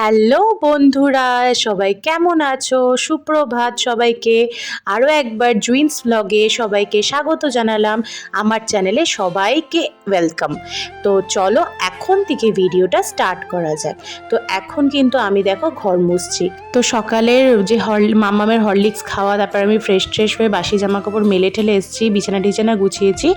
Hello বন্ধুরা, সবাই কেমন আছো? সুপ্রভাত সবাইকে। আরও একবার জুইন্স ব্লগে সবাইকে স্বাগত জানালাম। আমার চ্যানেলে সবাইকে ওয়েলকাম। তো চলো এখন থেকে ভিডিওটা স্টার্ট করা যাক। তো এখন কিন্তু আমি দেখো ঘর মুছছি। তো সকালের যে মাম্মামের হরলিক্স খাওয়া, তারপর আমি ফ্রেশ হয়ে বাসি জামা কাপড় মেলে ঠেলে এসেছি, বিছানা গুছিয়েছি।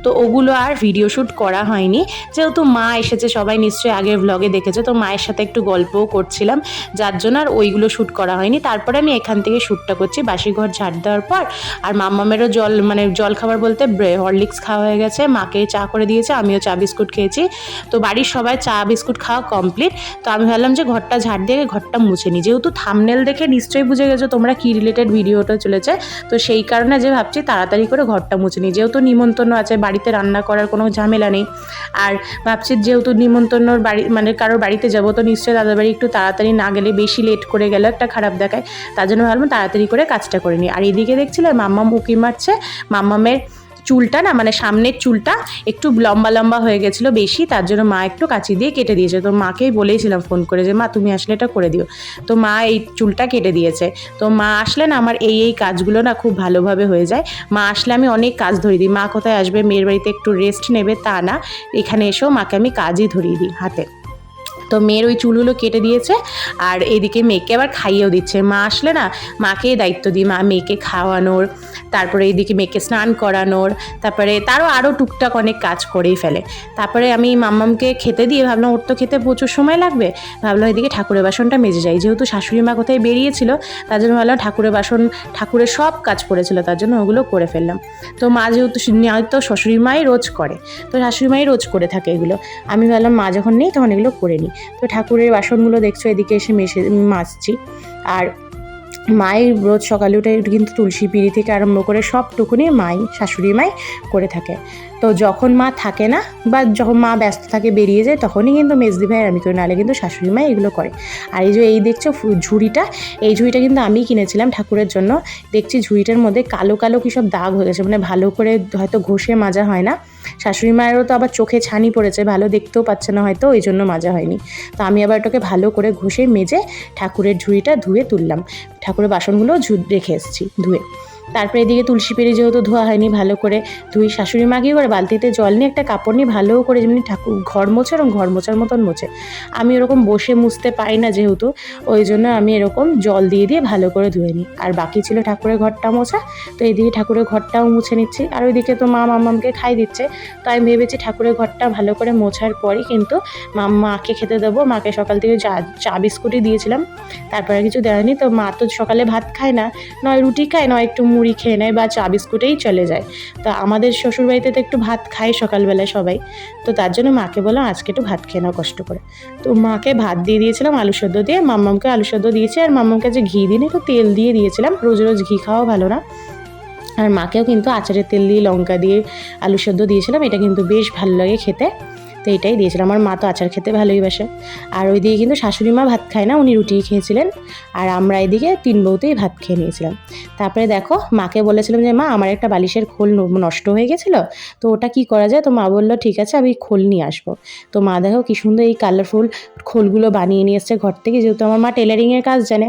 তো ওগুলো আর ভিডিও শ্যুট করা হয়নি, যেহেতু মা এসেছে, সবাই নিশ্চয়ই আগের ব্লগে দেখেছে। তো মায়ের সাথে একটু গল্পও করছিলাম, যার জন্য আর ওইগুলো শ্যুট করা হয়নি। তারপরে আমি এখান থেকে শ্যুটটা করছি বাসি ঘর ঝাড় দেওয়ার পর। আর মাম্মামেরও জল খাবার বলতে হরলিক্স খাওয়া হয়ে গেছে, মাকে চা করে দিয়েছে, আমিও চা বিস্কুট খেয়েছি। তো বাড়ির সবাই চা বিস্কুট খাওয়া কমপ্লিট। তো আমি ভাবলাম যে ঘরটা ঝাড় দিয়ে ঘরটা মুছে নিই, যেহেতু থাম্বনেল দেখে নিশ্চয়ই বুঝে গেছো তোমরা কি রিলেটেড ভিডিওটা চলেছে। তো সেই কারণে যে ভাবছি তাড়াতাড়ি করে ঘরটা মুছে নিই, যেহেতু নিমন্ত্রণ আছে, বাড়িতে রান্না করার কোনো ঝামেলা নেই। আর ভাবছি যেহেতু নিমন্ত্রণর বাড়ি কারোর বাড়িতে যাবো, তো নিশ্চয়ই দাদার বাড়ি একটু তাড়াতাড়ি না গেলে, বেশি লেট করে গেলে একটা খারাপ দেখায়। তার জন্য ভাবলাম তাড়াতাড়ি করে কাজটা করে নিই। আর এদিকে দেখছিলে মাম্মাম উঁকি মারছে। মাম্মামের চুলটা না, সামনের চুলটা একটু লম্বা হয়ে গেছিলো বেশি, তার জন্য মা একটু কাঁচি দিয়ে কেটে দিয়েছে। তো মাকেই বলেইছিলাম ফোন করে যে মা তুমি আসলে এটা করে দিও। তো মা এই চুলটা কেটে দিয়েছে। তো মা আসলে না আমার এই কাজগুলো না খুব ভালোভাবে হয়ে যায়। মা আসলে আমি অনেক কাজ ধরিয়ে দিই। মা কোথায় আসবে, মেয়ের বাড়িতে একটু রেস্ট নেবে তা না, এখানে এসেও মাকে আমি কাজই ধরিয়ে দিই হাতে। তো মেয়ের ওই চুলগুলো কেটে দিয়েছে, আর এদিকে মেয়েকে আবার খাইয়েও দিচ্ছে। মা আসলে না মাকেই দায়িত্ব দিই, মেয়েকে খাওয়ানোর, তারপরে এইদিকে মেয়েকে স্নান করানোর, তারপরে আরও টুকটাক অনেক কাজ করেই ফেলে। তারপরে আমি মাম্মামকে খেতে দিয়ে ভাবলাম ওর তো খেতে প্রচুর সময় লাগবে, ভাবলাম এদিকে ঠাকুরের বাসনটা মেজে যাই। যেহেতু শাশুড়ি মা কোথায় বেরিয়েছিল, তার জন্য ভাবলাম ঠাকুরের সব কাজ পড়েছিল, তার জন্য ওগুলো করে ফেললাম। তো মা যেহেতু তো শ্বশুরি মাই রোজ করে, তো শাশুড়ি মাই রোজ করে থাকে এগুলো। আমি ভাবলাম মা যখন নেই তখন এগুলো করে নিই। তো ঠাকুরের বাসনগুলো দেখছো এদিকে এসে মাজছি। আর মায়ের রোজ সকালে উঠে কিন্তু তুলসী পিঁড়ি থেকে আরম্ভ করে সবটুকুনি শাশুড়ি মাই করে থাকে। তো যখন মা থাকে না বা যখন মা ব্যস্ত থাকে বেরিয়ে যায়, তখনই কিন্তু মেজদি ভাই আমি করি, নাহলে কিন্তু শাশুড়ি মাই এগুলো করে। আর এই দেখছো ঝুড়িটা, এই ঝুড়িটা কিন্তু আমি কিনেছিলাম ঠাকুরের জন্য। দেখছি ঝুড়িটার মধ্যে কালো কী সব দাগ হয়ে গেছে, ভালো করে হয়তো ঘষে মাজা হয় না। শাশুড়ি মায়েরও তো আবার চোখে ছানি পড়েছে, ভালো দেখতেও পাচ্ছে না হয়তো, ওই জন্য মাজা হয়নি। তো আমি আবার এটাকে ভালো করে ঘষে মেজে ঠাকুরের ঝুড়িটা ধুয়ে তুললাম। ঠাকুরের বাসনগুলো রেখে এসেছি ধুয়ে। তারপরে এদিকে তুলসী পেড়ে যেহেতু ধোয়া হয়নি, ভালো করে ধুই। শাশুড়ি মা কি করে বালতিতে জল নিয়ে একটা কাপড় নিয়ে ভালো করে যেমনি ঘর মোছে, এরকম ঘর মোছার মতন মোছে। আমি এরকম বসে মুছতে পারি না যেহেতু, ওই জন্য আমি এরকম জল দিয়ে ভালো করে ধুয়ে নিই। আর বাকি ছিল ঠাকুরের ঘরটা মোছা, তো এইদিকে ঠাকুরের ঘরটাও মুছে নিচ্ছি। আর ওইদিকে তো মা মাম্মামকে খাই দিচ্ছে। তো আমি ভেবেছি ঠাকুরের ঘরটা ভালো করে মোছার পরই কিন্তু মাকে খেতে দেবো। মাকে সকাল থেকে চা বিস্কুটই দিয়েছিলাম, তারপরে কিছু দেয়নি। তো মা তো সকালে ভাত খায় না, নয় রুটি খায়, নয় একটু মুড়ি খেয়ে নেয় বা চা বিস্কুটেই চলে যায়। তো আমাদের শ্বশুরবাড়িতে তো একটু ভাত খায় সকালবেলায় সবাই। তো তার জন্য মাকে বললাম আজকে একটু ভাত খেয়ে নাও কষ্ট করে। তো মাকে ভাত দিয়ে দিয়েছিলাম আলু সেদ্ধ দিয়ে, মাম্মামকে আলু সেদ্ধ দিয়েছি। আর মাম্মামকে যে ঘি দিন একটু তেল দিয়ে দিয়েছিলাম, রোজ ঘি খাওয়া ভালো না। আর মাকেও কিন্তু আচারের তেল দিয়ে লঙ্কা দিয়ে আলু সেদ্ধ দিয়েছিলাম, এটা কিন্তু বেশ ভালো লাগে খেতে। তো এটাই দিয়েছিলাম। আমার মা তো আচার খেতে ভালোই বাসে। আর ওইদিকে কিন্তু শাশুড়ি মা ভাত খায় না, উনি রুটি খেয়েছিলেন। আর আমরা এদিকে 3 বউতেই ভাত খেয়ে নিয়েছিলাম। তারপরে দেখো মাকে বলেছিলাম যে মা আমার একটা বালিশের খোল নষ্ট হয়ে গেছিলো, তো ওটা কি করা যায়? তো মা বললো ঠিক আছে আমি খোল নিয়ে আসবো। তো মা দেখো কি সুন্দর এই কালারফুল খোলগুলো বানিয়ে নিয়ে এসছে ঘর থেকে, যেহেতু আমার মা টেলারিংয়ের কাজ জানে,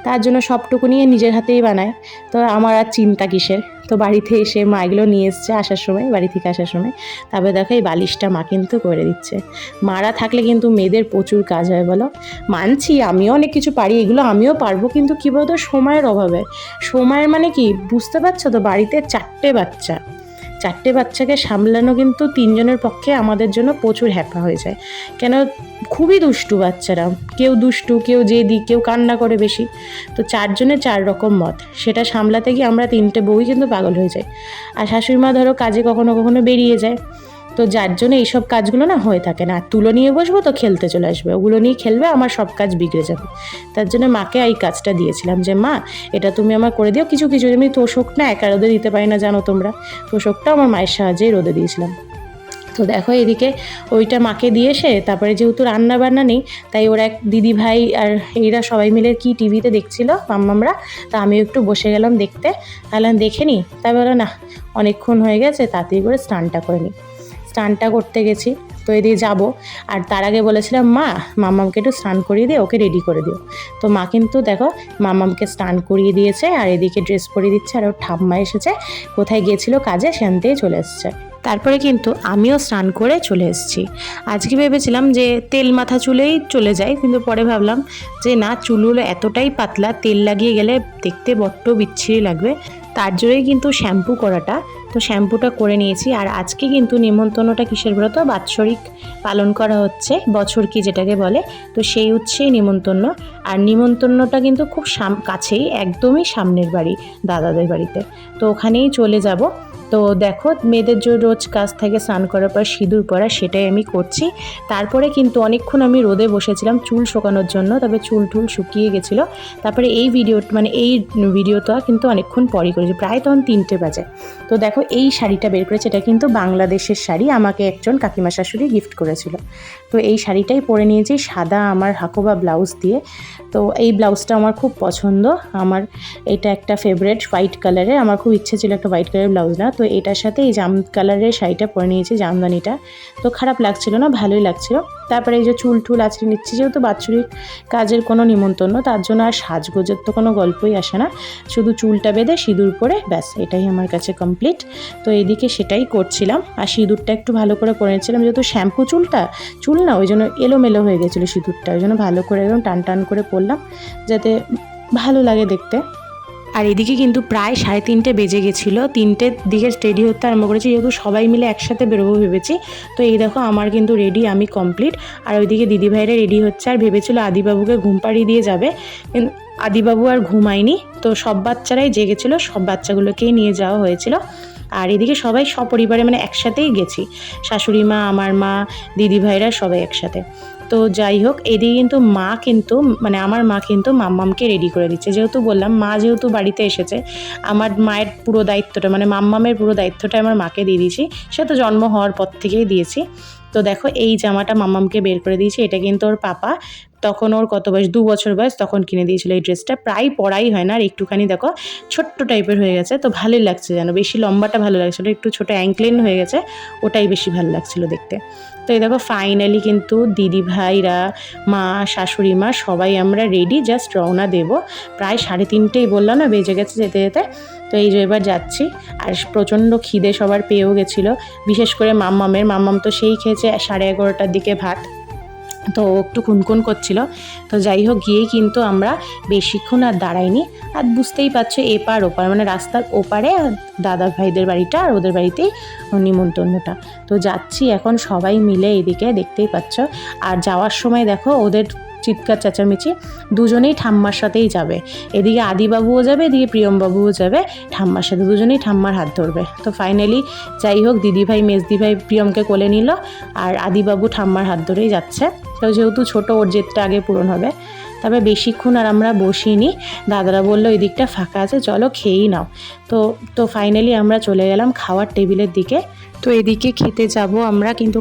তার জন্য সবটুকু নিয়ে নিজের হাতেই বানায়। তো আমার আর চিন্তা কিসের। তো বাড়িতে এসে মা এগুলো নিয়ে এসছে বাড়ি থেকে আসার সময়। তারপরে দেখো এই বালিশটা মা কিন্তু করে দিচ্ছে। মারা থাকলে কিন্তু মেয়েদের প্রচুর কাজ হয় বলো। মানছি আমিও অনেক কিছু পারি, এগুলো আমিও পারবো, কিন্তু কী বলতো সময়ের অভাবে। সময়ের কি বুঝতে পারছো তো, বাড়িতে 4টে বাচ্চাকে সামলানো কিন্তু 3 জনের পক্ষে আমাদের জন্য প্রচুর হ্যাপা হয়ে যায়। কেন, খুবই দুষ্টু বাচ্চারা, কেউ দুষ্টু, কেউ জেদি, কেউ কান্না করে বেশি। তো 4 জনের 4 রকম মত, সেটা সামলাতে গিয়ে আমরা 3টে বউই কিন্তু পাগল হয়ে যাই। আর শাশুড়ি মা ধরো কাজে কখনো বেরিয়ে যায়, তো যার জন্য এইসব কাজগুলো না হয়ে থাকে না। আর তুলো নিয়ে বসবো তো খেলতে চলে আসবে, ওগুলো নিয়ে খেলবে, আমার সব কাজ বিগড়ে যাবে। তার জন্য মাকে এই কাজটা দিয়েছিলাম যে মা এটা তুমি আমার করে দিও। কিছু আমি তোষক না একা রোদে দিতে পারি না জানো তোমরা, তোষকটাও আমার মায়ের সাহায্যেই রোদে দিয়েছিলাম। তো দেখো এদিকে ওইটা মাকে দিয়ে এসে, তারপরে যেহেতু রান্না বান্না নেই, তাই ওরা এক দিদি ভাই আর এরা সবাই মিলে কি টিভিতে দেখছিল মাম্মামরা, তা আমিও একটু বসে গেলাম দেখতে। তাহলে দেখে নি, তাই বলো না অনেকক্ষণ হয়ে গেছে, তাড়াতাড়ি করে স্নানটা করে নিই। স্নানটা করতে গেছি, তো এদিকে যাবো। আর তার আগে বলেছিলাম মা মাম্মামকে একটু স্নান করিয়ে দিয়ে ওকে রেডি করে দিও। তো মা কিন্তু দেখো মাম্মামকে স্নান করিয়ে দিয়েছে আর এদিকে ড্রেস পরিয়ে দিচ্ছে। আর ওর ঠাম্মা এসেছে, কোথায় গিয়েছিল কাজে, সেখান থেকে চলে এসছে। তারপরে কিন্তু আমিও স্নান করে চলে এসেছি। আজকে ভেবেছিলাম যে তেল মাথা চুলেই চলে যাই, কিন্তু পরে ভাবলাম যে না, চুলগুলো এতটাই পাতলা, তেল লাগিয়ে গেলে দেখতে বড্ড বিচ্ছিরি লাগবে, তার জন্যই কিন্তু শ্যাম্পু করাটা। তো শ্যাম্পুটা করে নিয়েছি। আর আজকে কিন্তু নিমন্ত্রণটা কিসের ব্রত, বাৎসরিক পালন করা হচ্ছে, বছর কি যেটাকে বলে, তো সেই উৎসেই নিমন্ত্রণ। আর নিমন্ত্রণটা কিন্তু খুব কাছেই, একদমই সামনের বাড়ি, দাদাদের বাড়িতে, তো ওখানেই চলে যাব। তো দেখো মেয়েদের যে রোজ কাজ থেকে স্নান করার পর সিঁদুর পরা, সেটাই আমি করছি। তারপরে কিন্তু অনেকক্ষণ আমি রোদে বসেছিলাম চুল শুকানোর জন্য, তবে চুল টুল শুকিয়ে গেছিলো। তারপরে এই ভিডিওটা কিন্তু অনেকক্ষণ পরই করেছি, প্রায় তখন 3টে বাজে। তো দেখো এই শাড়িটা বের করেছে, এটা কিন্তু বাংলাদেশের শাড়ি, আমাকে একজন কাকিমা শাশুড়ি গিফট করেছিল। তো এই শাড়িটাই পরে নিয়েছি সাদা আমার হাকোবা ব্লাউজ দিয়ে। তো এই ব্লাউজটা আমার খুব পছন্দ, আমার এটা একটা ফেভারিট হোয়াইট কালারের, আমার খুব ইচ্ছে ছিল একটা হোয়াইট কালারের ব্লাউজ না, তো এটার সাথে এই জাম কালারের শাড়িটা পরে নিয়েছি, জামদানিটা। তো খারাপ লাগছিল না, ভালোই লাগছিল। তারপরে এই যে চুল টুল আঁচড়ে নিচ্ছি, যেহেতু বাৎসরিক কাজের কোনো নিমন্ত্রণ, তার জন্য আর সাজগোজের তো কোনো গল্পই আসে না, শুধু চুলটা বেঁধে সিঁদুর পরে ব্যাস, এটাই আমার কাছে কমপ্লিট। তো এদিকে সেটাই করছিলাম। আর সিঁদুরটা একটু ভালো করে পরে নিচ্ছিলাম, যেহেতু শ্যাম্পু চুল না, ওই জন্য এলোমেলো হয়ে গেছিলো সিঁদুরটা, ওই জন্য ভালো করে একদম টান টান করে পরলাম, যাতে ভালো লাগে দেখতে। আর এদিকে কিন্তু প্রায় 3:30 বেজে গেছিলো, 3টের দিকে রেডি হতে আরম্ভ করেছি, যেহেতু সবাই মিলে একসাথে বেরোবো ভেবেছি। তো এই দেখো আমার কিন্তু রেডি, আমি কমপ্লিট। আর ওইদিকে দিদিভাইরা রেডি হচ্ছে, আর ভেবেছিল আদিবাবুকে ঘুম পাড়িয়ে দিয়ে যাবে, কিন্তু আদিবাবু আর ঘুমায়নি। তো সব বাচ্চারাই জেগেছিলো, সব বাচ্চাগুলোকেই নিয়ে যাওয়া হয়েছিল। আর এদিকে সবাই সপরিবারে মানে একসাথেই গেছি, শাশুড়ি মা, আমার মা, দিদিভাইরা সবাই একসাথে। তো যাই হোক, এদিকে কিন্তু আমার মা কিন্তু মাম্মামকে রেডি করে দিচ্ছে, যেহেতু বললাম মা যেহেতু বাড়িতে এসেছে, আমার মায়ের পুরো দায়িত্বটা মানে মাম্মামের পুরো দায়িত্বটা আমার মাকে দিয়ে দিয়েছি, সে তো জন্ম হওয়ার পর থেকেই দিয়েছি। তো দেখো এই জামাটা মাম্মামকে বের করে দিয়েছি, এটা কিন্তু ওর পাপা, তখন ওর কত বয়স, 2 বছর বয়স, তখন কিনে দিয়েছিল এই ড্রেসটা। প্রায় পরাই হয় না, আর একটুখানি দেখো ছোট্ট টাইপের হয়ে গেছে, তো ভালোই লাগছে, যেন বেশি লম্বাটা ভালো লাগছিলো, একটু ছোটো অ্যাঙ্কলেন হয়ে গেছে, ওটাই বেশি ভালো লাগছিলো দেখতে। তো এই দেখো ফাইনালি কিন্তু দিদি ভাইরা, মা, শাশুড়ি মা সবাই আমরা রেডি, জাস্ট রওনা দেবো। প্রায় 3:30 বললাম না, বেজে গেছে যেতে যেতে। তো এই যে এবার যাচ্ছি। আর প্রচণ্ড খিদে সবার পেয়েও গেছিলো, বিশেষ করে মাম্মাম তো সেই খেয়েছে 11:30টার দিকে ভাত, তো একটু খুনখুন করছিল। তো যাই হোক, গিয়েই কিন্তু আমরা বেশিক্ষণ আর দাঁড়াইনি। আর বুঝতেই পারছো এপার ওপার মানে রাস্তার ওপারে দাদা ভাইদের বাড়িটা, আর ওদের বাড়িতেই নিমন্ত্রণটা। তো যাচ্ছি এখন সবাই মিলে, এদিকে দেখতেই পাচ্ছ। আর যাওয়ার সময় দেখো ওদের চিৎকার চেঁচামেচি, দুজনেই ঠাম্মার সাথেই যাবে, এদিকে আদিবাবুও যাবে, এদিকে প্রিয়মবাবুও যাবে ঠাম্মার সাথে, দুজনেই ঠাম্মার হাত ধরবে। তো ফাইনালি যাই হোক, দিদিভাই মেজদিভাই প্রিয়মকে কোলে নিল, আর আদিবাবু ঠাম্মার হাত ধরেই যাচ্ছে। তো যেহেতু ছোটো, ওর জেদটা আগে পূরণ হবে। তবে বেশিক্ষণ আর আমরা বসিনি, দাদারা বললো এই দিকটা ফাঁকা আছে, চলো খেয়েই নাও। তো ফাইনালি আমরা চলে গেলাম খাওয়ার টেবিলের দিকে। তো এদিকে খেতে যাব আমরা, কিন্তু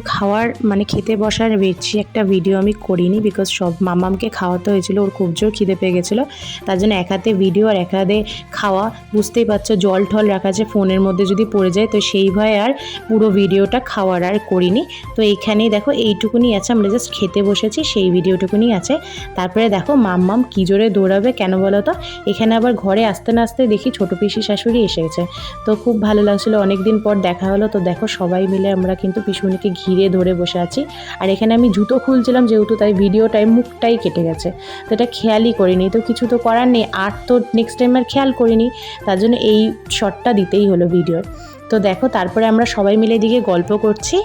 খেতে বসার বেশি একটা ভিডিও আমি করিনি, বিকজ সব মাম্মামকে খাওয়াতে হয়েছিল, ওর খুব জোর খিদে পেয়ে গেছিলো, তার জন্য এক হাতে ভিডিও আর এক হাতে খাওয়া, বুঝতেই পারছো জল ঠল রাখা আছে ফোনের মধ্যে, যদি পড়ে যায় তো সেই ভয়ে আর পুরো ভিডিওটা খাওয়ার আর করিনি। তো এইখানেই দেখো এইটুকুনি আছে, আমরা জাস্ট খেতে বসেছি, সেই ভিডিওটুকুনি আছে। তারপরে দেখো মাম্মাম কী জোরে দৌড়াবে কেন বলো তো, এখানে আবার ঘরে আসতে না আসতে দেখি ছোটো পিসি শাশুড়ি এসে গেছে। তো খুব ভালো লাগছিলো, অনেকদিন পর দেখা হলো। তো দেখো সবাই মিলে আমরা কিন্তু পিসুনিকে ঘিরে ধরে বসে আছি। আর এখানে আমি জুতো খুলছিলাম যেহেতু, তাই ভিডিওটাই মুখটাই কেটে গেছে, তো এটা খেয়ালই করিনি। তো কিছু তো করার নেই, আর তো নেক্সট টাইম আর খেয়াল করিনি, তার জন্য এই শটটা দিতেই হলো ভিডিওর। তো দেখো তারপরে আমরা সবাই মিলে দিকে গল্প করছি।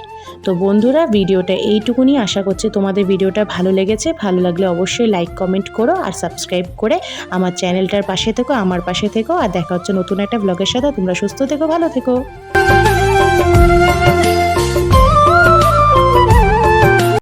তো বন্ধুরা, ভিডিওটা এইটুকুনি, আশা করছি তোমাদের ভিডিওটা ভালো লেগেছে। ভালো লাগলে অবশ্যই লাইক কমেন্ট করো, আর সাবস্ক্রাইব করে আমার চ্যানেলটার পাশে থেকো, আমার পাশে থেকো। আর দেখা হচ্ছে নতুন একটা ব্লগের সাথে। তোমরা সুস্থ থেকো, ভালো থেকো।